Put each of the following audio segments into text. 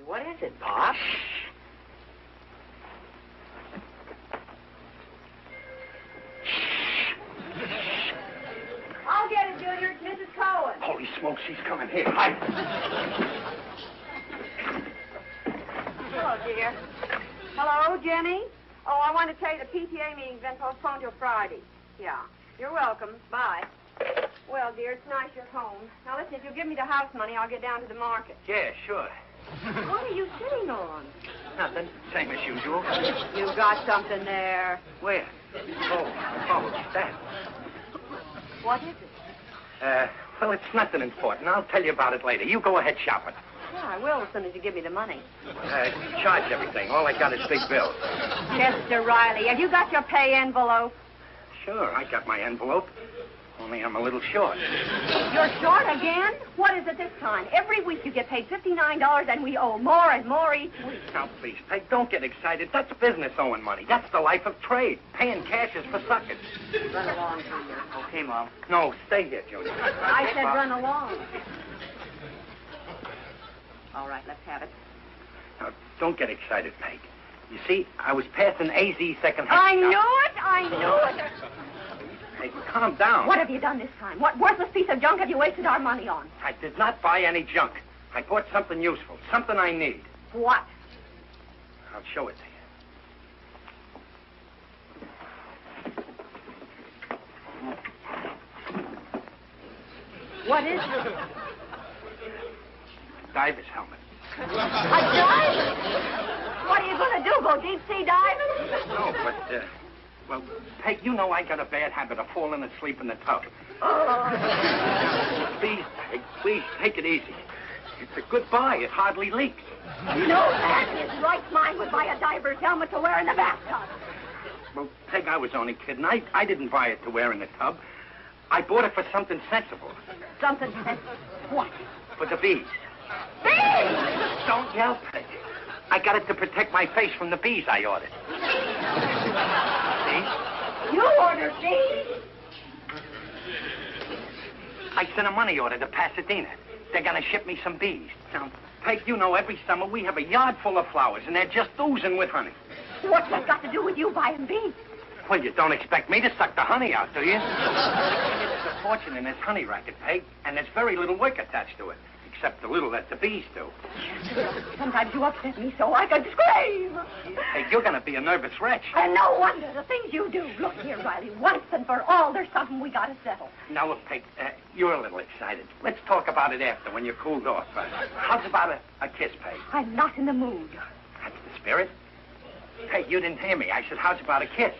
What is it, Pop? I'll get it, Junior. It's Mrs. Cohen. Holy smokes, she's coming here. Hi. Hello, dear. Hello, Jenny? Oh, I want to tell you the PTA meeting's been postponed till Friday. Yeah. You're welcome. Bye. Well, dear, it's nice you're home. Now, listen, if you'll give me the house money, I'll get down to the market. Yeah, sure. What are you sitting on? Nothing. Same as usual. You got something there. Where? Oh, what's that? What is it? Well, it's nothing important. I'll tell you about it later. You go ahead shopping. Yeah, I will as soon as you give me the money. Charge everything. All I got is big bills. Chester Riley, have you got your pay envelope? Sure, I got my envelope. Only I'm a little short. You're short again? What is it this time? Every week you get paid $59 and we owe more and more each week. Now, please, Peg, don't get excited. That's business owing money. That's the life of trade. Paying cash is for suckers. Run along, Junior. Okay, Mom. No, stay here, Junior. I said run along. All right, let's have it. Now, don't get excited, Peg. You see, I was passing AZ second-hand. I knew it! I knew it! Hey, calm down. What have you done this time? What worthless piece of junk have you wasted our money on? I did not buy any junk. I bought something useful, something I need. What? I'll show it to you. What is it? Diver's helmet. A diver? What are you going to do, go deep-sea diving? No, but, well, Peg, you know I got a bad habit of falling asleep in the tub. Oh. Please, Peg, please, take it easy. It's a good buy. It hardly leaks. No man in his right mind would buy a diver's helmet to wear in the bathtub. Well, Peg, I was only kidding. I didn't buy it to wear in the tub. I bought it for something sensible. Something sensible? What? For the bees. Bees! Don't yell, Peg. I got it to protect my face from the bees I ordered. See? You ordered bees? I sent a money order to Pasadena. They're going to ship me some bees. Now, Peg, you know every summer we have a yard full of flowers, and they're just oozing with honey. What's that got to do with you buying bees? Well, you don't expect me to suck the honey out, do you? There's a fortune in this honey racket, Peg, and there's very little work attached to it, except the little that the bees do. Sometimes you upset me so I could scream. Hey, you're going to be a nervous wretch. And no wonder, the things you do. Look here, Riley, once and for all, there's something we got to settle. Now, look, Peg, you're a little excited. Let's talk about it after, when you're cooled off. How's about a kiss, Peg? I'm not in the mood. That's the spirit. Peg, you didn't hear me. I said, how's about a kiss?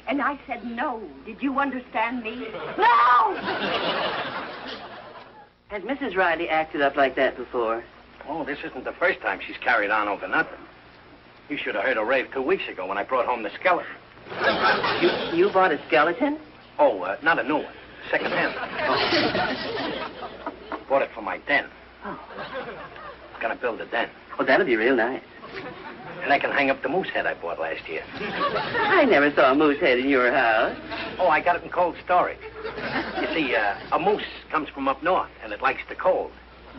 And I said no. Did you understand me? No! Has Mrs. Riley acted up like that before? Oh, this isn't the first time she's carried on over nothing. You should have heard her rave 2 weeks ago when I brought home the skeleton. You bought a skeleton? Oh, not a new one. Second-hand. Bought it for my den. Oh. Gonna build a den. Oh, that'll be real nice. And I can hang up the moose head I bought last year. I never saw a moose head in your house. Oh, I got it in cold storage. You see, a moose comes from up north, and it likes the cold.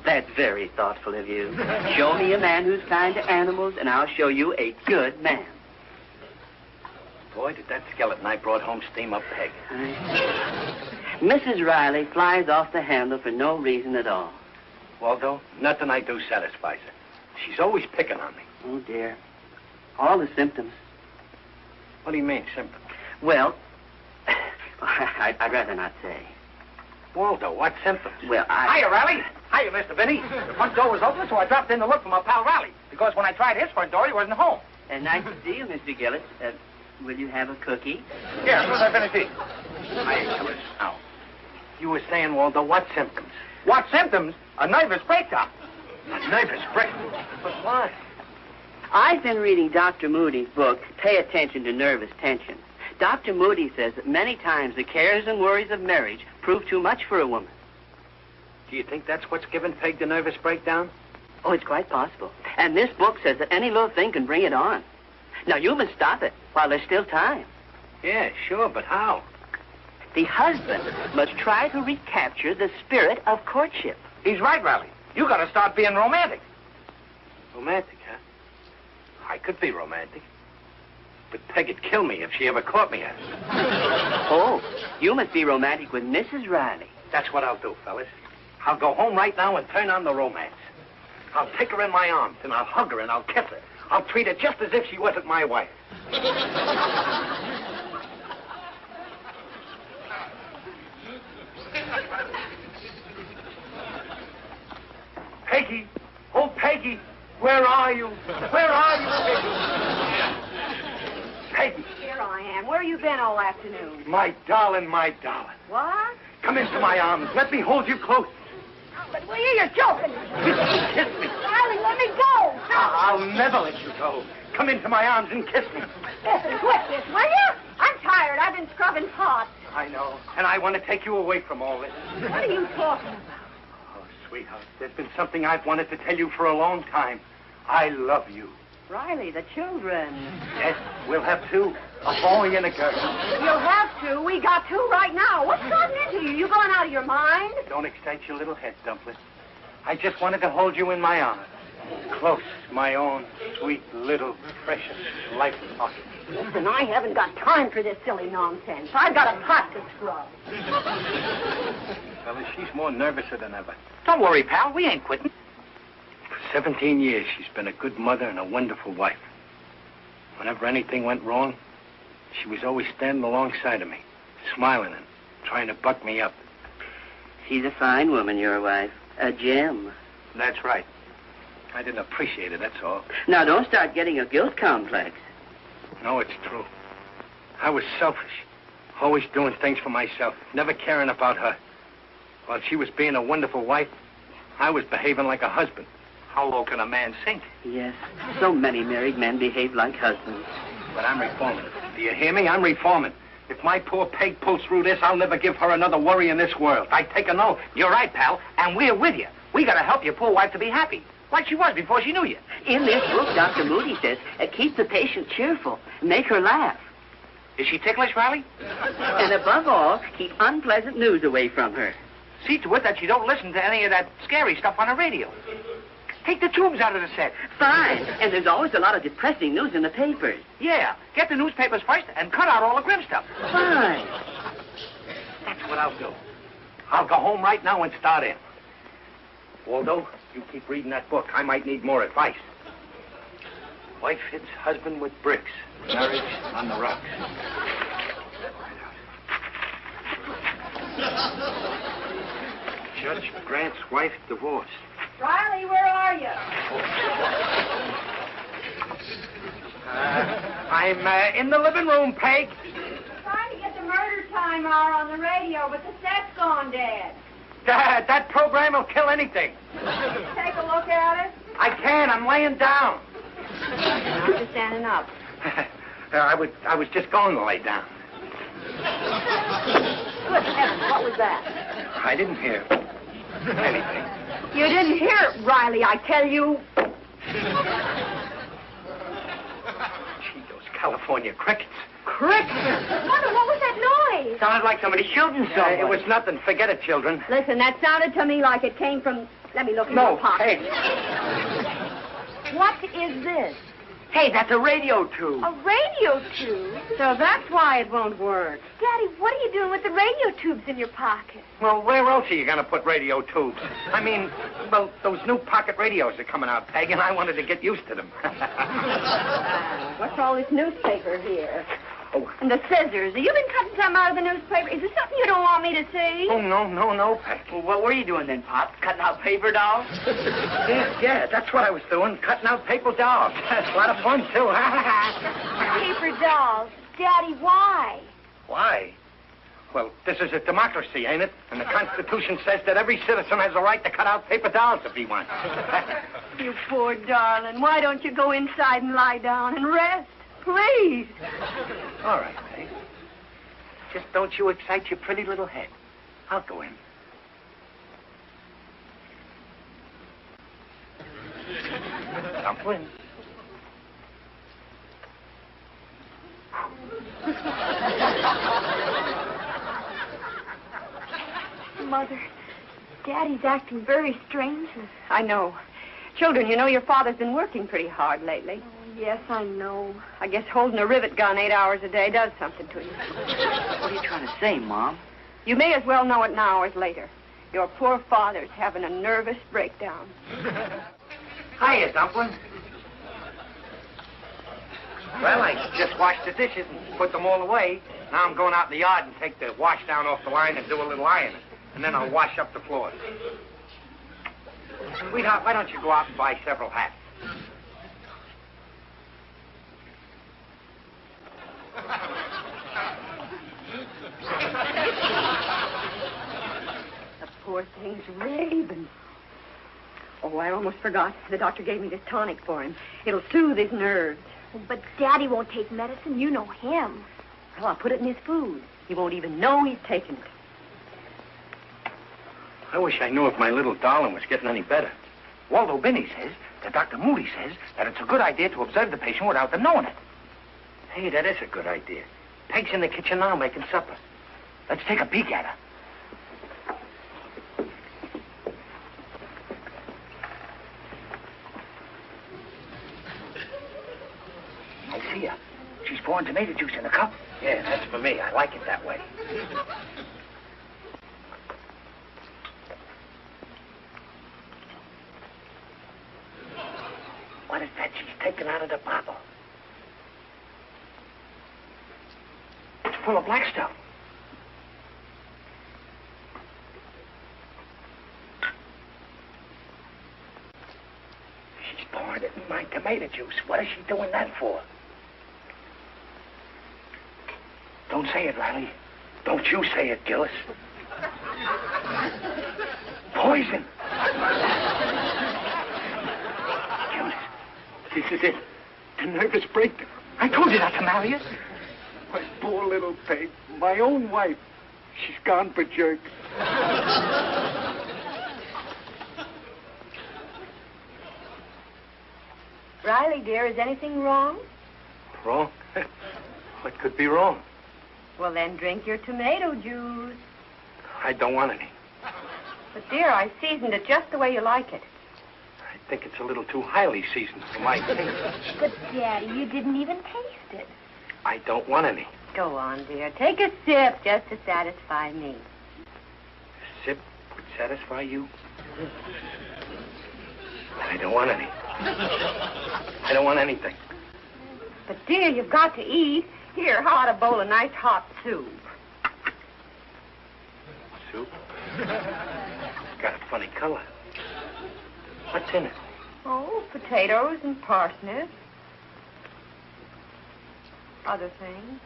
That's very thoughtful of you. Show me a man who's kind to animals, and I'll show you a good man. Boy, did that skeleton I brought home steam up, Peg. Mrs. Riley flies off the handle for no reason at all. Waldo, nothing I do satisfies her. She's always picking on me. Oh, dear. All the symptoms. What do you mean, symptoms? Well, I'd rather not say. Waldo, what symptoms? Well, Hiya, Riley. Hiya, Mr. Vinny. The front door was open, so I dropped in to look for my pal Riley. Because when I tried his front door, he wasn't home. Nice to see you, Mr. Gillis. Will you have a cookie? Here, as soon as I finish eating. Hi, Gillis. Now, you were saying, Waldo, what symptoms? What symptoms? A nervous breakdown. A nervous breakdown? But why? I've been reading Dr. Moody's book, Pay Attention to Nervous Tension. Dr. Moody says that many times the cares and worries of marriage prove too much for a woman. Do you think that's what's given Peg the nervous breakdown? Oh, it's quite possible. And this book says that any little thing can bring it on. Now, you must stop it while there's still time. Yeah, sure, but how? The husband must try to recapture the spirit of courtship. He's right, Riley. You gotta start being romantic. Romantic, huh? I could be romantic. But Peg'd kill me if she ever caught me at it. Oh, you must be romantic with Mrs. Riley. That's what I'll do, fellas. I'll go home right now and turn on the romance. I'll take her in my arms, and I'll hug her, and I'll kiss her. I'll treat her just as if she wasn't my wife. Peggy! Oh, Peggy! Where are you? Where are you, Peggy? Peggy! Here I am. Where you been all afternoon? My darling, my darling. What? Come into my arms. Let me hold you close. But will you're joking. Kiss me. Riley, let me go. I'll never let you go. Come into my arms and kiss me. Listen, quit this, will you? I'm tired. I've been scrubbing pots. I know. And I want to take you away from all this. What are you talking about? Oh, sweetheart, there's been something I've wanted to tell you for a long time. I love you. Riley, the children. Yes, we'll have two. A boy and a girl. You'll have to. We got two right now. What's gotten into you? You going out of your mind? Don't excite your little head, Dumpling. I just wanted to hold you in my arms. Close, my own sweet, little, precious life pocket. Listen, I haven't got time for this silly nonsense. I've got a pot to scrub. Fellas, she's more nervouser than ever. Don't worry, pal. We ain't quitting. For 17 years, she's been a good mother and a wonderful wife. Whenever anything went wrong, she was always standing alongside of me, smiling and trying to buck me up. She's a fine woman, your wife. A gem. That's right. I didn't appreciate it, that's all. Now, don't start getting a guilt complex. No, it's true. I was selfish, always doing things for myself, never caring about her. While she was being a wonderful wife, I was behaving like a husband. How low can a man sink? Yes, so many married men behave like husbands. But I'm reforming. Do you hear me? I'm reforming. If my poor Peg pulls through this, I'll never give her another worry in this world. I take an oath. You're right, pal. And we're with you. We got to help your poor wife to be happy, like she was before she knew you. In this book, Dr. Moody says, keep the patient cheerful, make her laugh. Is she ticklish, Riley? And above all, keep unpleasant news away from her. See to it that she don't listen to any of that scary stuff on the radio. Take the tubes out of the set. Fine. And there's always a lot of depressing news in the papers. Yeah, get the newspapers first and cut out all the grim stuff. Fine. That's what I'll do. I'll go home right now and start in. Waldo, you keep reading that book. I might need more advice. Wife hits husband with bricks. Marriage on the rocks. Judge grants wife divorce. Riley, where are you? I'm in the living room, Peg. Trying to get the murder time hour on the radio, but the set's gone dead. That program will kill anything. Take a look at it. I can. I'm laying down. I'm just standing up. I was just going to lay down. Good heavens, what was that? I didn't hear anything. You didn't hear it, Riley, I tell you. Gee, those California crickets. Crickets? Mother, what was that noise? Sounded like somebody shooting someone. It was nothing. Forget it, children. Listen, that sounded to me like it came from... Let me look in No, your pocket. Peg. What is this? Hey, that's a radio tube. A radio tube? So that's why it won't work. Daddy, what are you doing with the radio tubes in your pocket? Well, where else are you going to put radio tubes? I mean, well, those new pocket radios are coming out, Peg, and I wanted to get used to them. What's all this newspaper here? Oh. And the scissors. Have you been cutting some out of the newspaper? Is there something you don't want me to see? Oh, no, Peg. Well, what were you doing then, Pop? Cutting out paper dolls? Yeah, that's what I was doing, cutting out paper dolls. That's a lot of fun, too. Paper dolls. Daddy, why? Why? Well, this is a democracy, ain't it? And the Constitution says that every citizen has a right to cut out paper dolls if he wants. You poor darling. Why don't you go inside and lie down and rest? Please. All right, Peg. Just don't you excite your pretty little head. I'll go in. Dumpling. Mother, Daddy's acting very strangely. I know. Children, you know your father's been working pretty hard lately. Oh, yes, I know. I guess holding a rivet gun 8 hours a day does something to you. What are you trying to say, Mom? You may as well know it now as later. Your poor father's having a nervous breakdown. Hiya, Dumpling. Well, I just washed the dishes and put them all away. Now I'm going out in the yard and take the wash down off the line and do a little ironing. And then I'll wash up the floors. Sweetheart, why don't you go out and buy several hats? The poor thing's raving. Oh, I almost forgot. The doctor gave me this tonic for him. It'll soothe his nerves. But Daddy won't take medicine. You know him. Well, I'll put it in his food. He won't even know he's taking it. I wish I knew if my little darling was getting any better. Waldo Binney says that Dr. Moody says that it's a good idea to observe the patient without them knowing it. Hey, that is a good idea. Peg's in the kitchen now making supper. Let's take a peek at her. I see her. She's pouring tomato juice in a cup. Yeah, that's for me. I like it that way. What is that she's taking out of the bottle? It's full of black stuff. She's pouring it in my tomato juice. What is she doing that for? Don't say it, Riley. Don't you say it, Gillis. Poison. Gillis, this is it. The nervous breakdown. I told you not to marry her. My poor little Peg, my own wife. She's gone for jerks. Riley, dear, is anything wrong? Wrong? What could be wrong? Well, then drink your tomato juice. I don't want any. But, dear, I seasoned it just the way you like it. I think it's a little too highly seasoned for my taste. But, Daddy, you didn't even taste it. I don't want any. Go on, dear. Take a sip just to satisfy me. A sip would satisfy you? I don't want any. I don't want anything. But, dear, you've got to eat. Here, how about a bowl of nice hot soup? Soup? It's got a funny color. What's in it? Oh, potatoes and parsnips. Other things.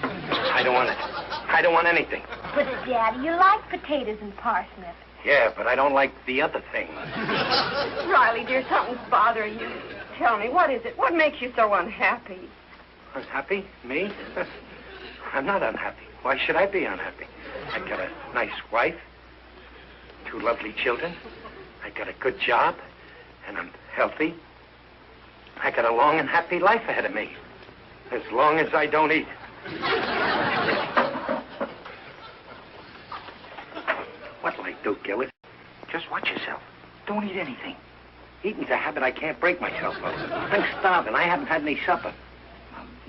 I don't want it. I don't want anything. But, Daddy, you like potatoes and parsnips. Yeah, but I don't like the other thing. Riley, dear, something's bothering you. Tell me, what is it? What makes you so unhappy? Unhappy? Me? I'm not unhappy. Why should I be unhappy? I got a nice wife, 2 lovely children. I got a good job, and I'm healthy. I got a long and happy life ahead of me, as long as I don't eat. What'll I do, Gillis? Just watch yourself. Don't eat anything. Eating's a habit I can't break myself of. I'm starving. I haven't had any supper.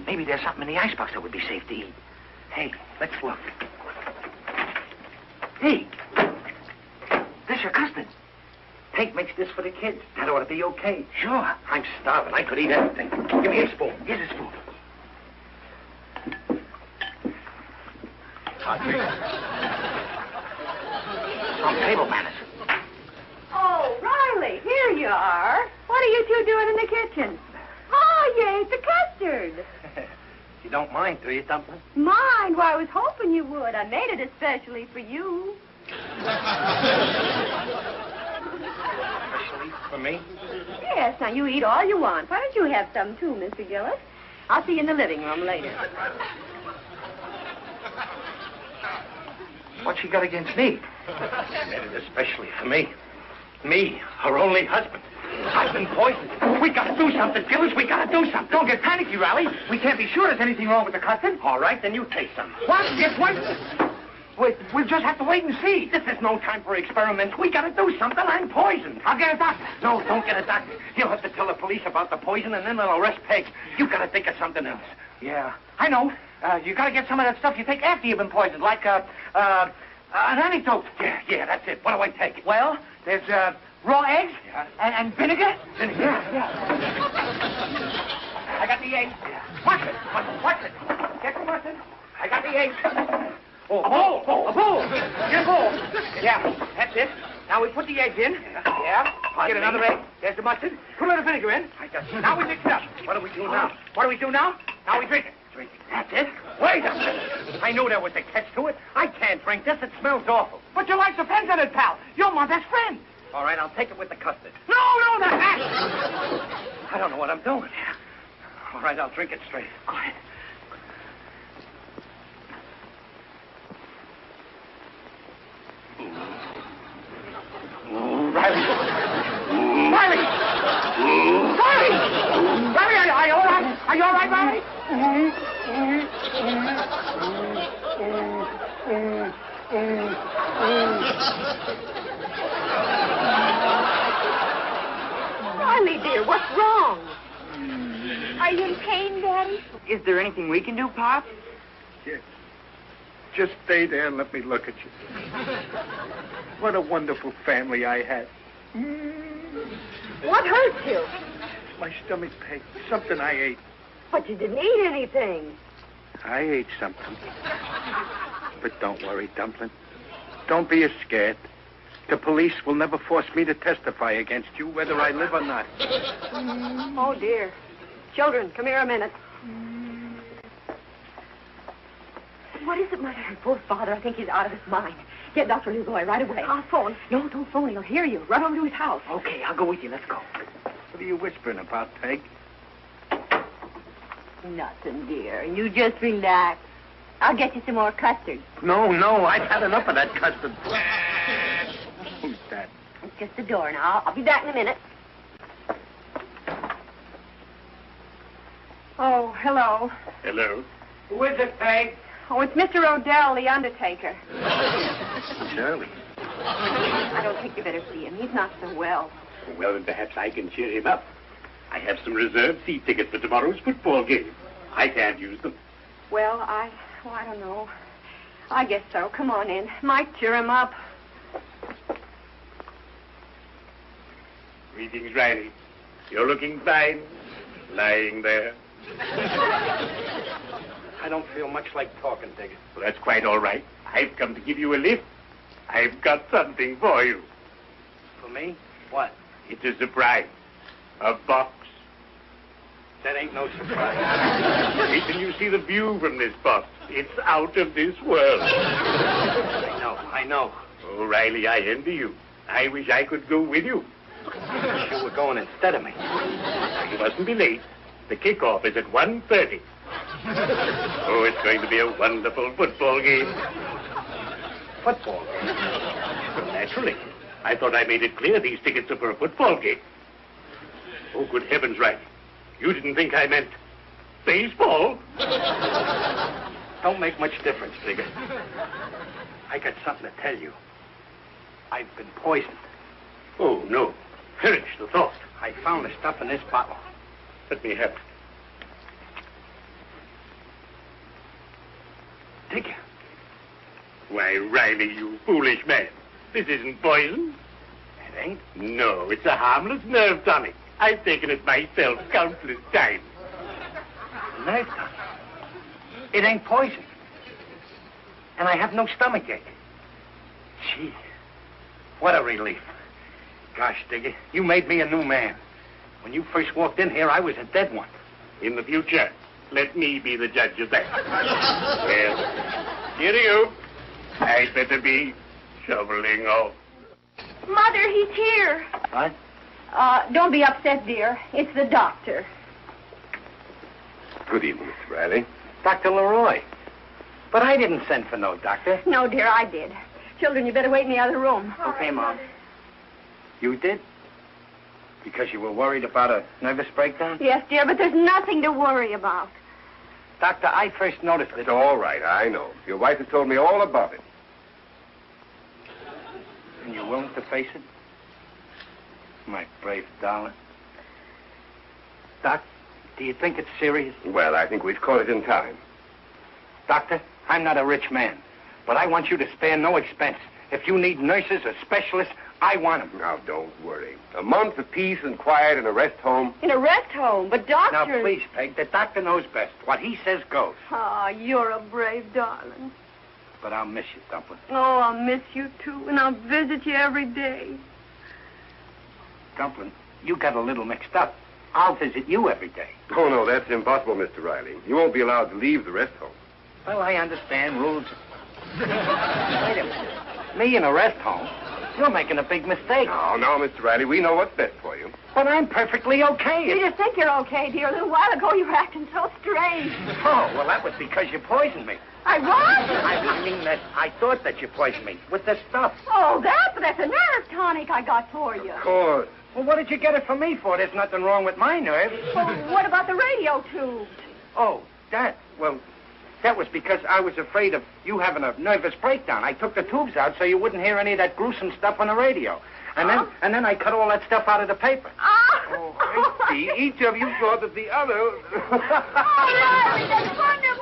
Maybe there's something in the icebox that would be safe to eat. Hey, let's look. Hey, this your custard. Hank makes this for the kids. That ought to be okay. Sure. I'm starving. I could eat anything. Give me a spoon. Here's a spoon. Some table manners. Oh, Riley, here you are. What are you two doing in the kitchen? Oh, you ate the custard. You don't mind, do you, Dumpling? Mind? Why, I was hoping you would. I made it especially for you. Especially for me? Yes, now you eat all you want. Why don't you have some too, Mr. Gillis? I'll see you in the living room later. What's she got against me? Made it especially for me. Me, her only husband. I've been poisoned. We gotta do something, Gillis. We gotta do something. Don't get panicky, Riley. We can't be sure there's anything wrong with the custard. All right, then you taste some. What? Just one? We'll just have to wait and see. This is no time for experiments. We gotta do something. I'm poisoned. I'll get a doctor. No, don't get a doctor. You'll have to tell the police about the poison, and then they'll arrest Peg. You gotta think of something else. Yeah, I know. You gotta get some of that stuff you take after you've been poisoned, like an antidote. Yeah, that's it. What do I take? Well, there's raw eggs and vinegar. Vinegar? Yeah. I got the eggs. Mustard. Get the mustard. I got the eggs. Oh, a bowl. Get a bowl. Yeah, that's it. Now we put the eggs in. Yeah. Get another egg. There's the mustard. Put a little vinegar in. Now we mix it up. What do we do now? Now we drink it. That's it. Wait a minute. I knew there was a catch to it. I can't drink this. It smells awful. But your life depends on it, pal. You're my best friend. All right, I'll take it with the custard. No, not that. I don't know what I'm doing. All right, I'll drink it straight. Go ahead. Riley! Riley, are you all right? Are you all right, Riley? Riley, dear, what's wrong? Are you in pain, Daddy? Is there anything we can do, Pop? Yeah. Just stay there and let me look at you. What a wonderful family I had. What hurt you? My stomach pain. Something I ate. But you didn't eat anything. I ate something. But don't worry, Dumpling. Don't be scared. The police will never force me to testify against you, whether I live or not. Oh, dear. Children, come here a minute. What is it, Mother? Poor Father, I think he's out of his mind. Get Dr. Leroy right away. I'll phone. No, don't phone. He'll hear you. Run over to his house. Okay, I'll go with you. Let's go. What are you whispering about, Peg? Nothing, dear. You just relax. I'll get you some more custard. No, I've had enough of that custard. Who's that? It's just the door now. I'll be back in a minute. Oh, hello. Hello. Who is it, Peg? Oh, it's Mr. Odell, the undertaker. Shirley. I don't think you better see him. He's not so well. Well, then perhaps I can cheer him up. I have some reserved seat tickets for tomorrow's football game. I can't use them. Well, I don't know. I guess so. Come on in. Might cheer him up. Greetings, Riley. You're looking fine, lying there. I don't feel much like talking, Digger. Well, that's quite all right. I've come to give you a lift. I've got something for you. For me? What? It's a surprise. A box. That ain't no surprise. Wait till you see the view from this box. It's out of this world. I know. Oh, Riley, I envy you. I wish I could go with you. You were going instead of me. You mustn't be late. The kickoff is at 1:30. Oh, it's going to be a wonderful football game. Football game? Well, naturally. I thought I made it clear these tickets are for a football game. Oh, good heavens, Riley. You didn't think I meant baseball? Don't make much difference, Digger. I got something to tell you. I've been poisoned. Oh, no. Perish the thought. I found the stuff in this bottle. Let me have it. Digger. Why, Riley, you foolish man. This isn't poison. It ain't? No, it's a harmless nerve tonic. I've taken it myself countless times. Nerve tonic? It ain't poison. And I have no stomachache. Gee, what a relief. Gosh, Digger, you made me a new man. When you first walked in here, I was a dead one. In the future, let me be the judge of that. Well, cheerio. I'd better be shoveling off. Mother, he's here. What? Don't be upset, dear. It's the doctor. Good evening, Mr. Riley. Dr. Leroy. But I didn't send for no doctor. No, dear, I did. Children, you better wait in the other room. Okay, Mom. You did? Because you were worried about a nervous breakdown? Yes, dear, but there's nothing to worry about. Doctor, I first noticed it. It's all right, I know. Your wife has told me all about it. And you're willing to face it? My brave darling. Doc, do you think it's serious? Well, I think we've caught it in time. Doctor, I'm not a rich man, but I want you to spare no expense. If you need nurses or specialists, I want them. Now, don't worry. A month of peace and quiet in a rest home. In a rest home, but doctor... Now, please, Peg, the doctor knows best. What he says goes. Ah, you're a brave darling. But I'll miss you, Dumpling. Oh, I'll miss you, too, and I'll visit you every day. Dumpling, you got a little mixed up. I'll visit you every day. Oh, no, that's impossible, Mr. Riley. You won't be allowed to leave the rest home. Well, I understand rules. Wait a minute. Me in a rest home? You're making a big mistake. No, Mr. Riley, we know what's best for you. But I'm perfectly okay. You just think you're okay, dear. A little while ago, you were acting so strange. Oh, well, that was because you poisoned me. I was? I mean that I thought that you poisoned me with this stuff. Oh, that's a nerve tonic I got for you. Of course. Well, what did you get it for me for? There's nothing wrong with my nerves. Well, what about the radio tubes? Oh, that. Well, that was because I was afraid of you having a nervous breakdown. I took the tubes out so you wouldn't hear any of that gruesome stuff on the radio. And then I cut all that stuff out of the paper. Oh, I see. Each of you thought that the other... Oh, Riley, that's wonderful.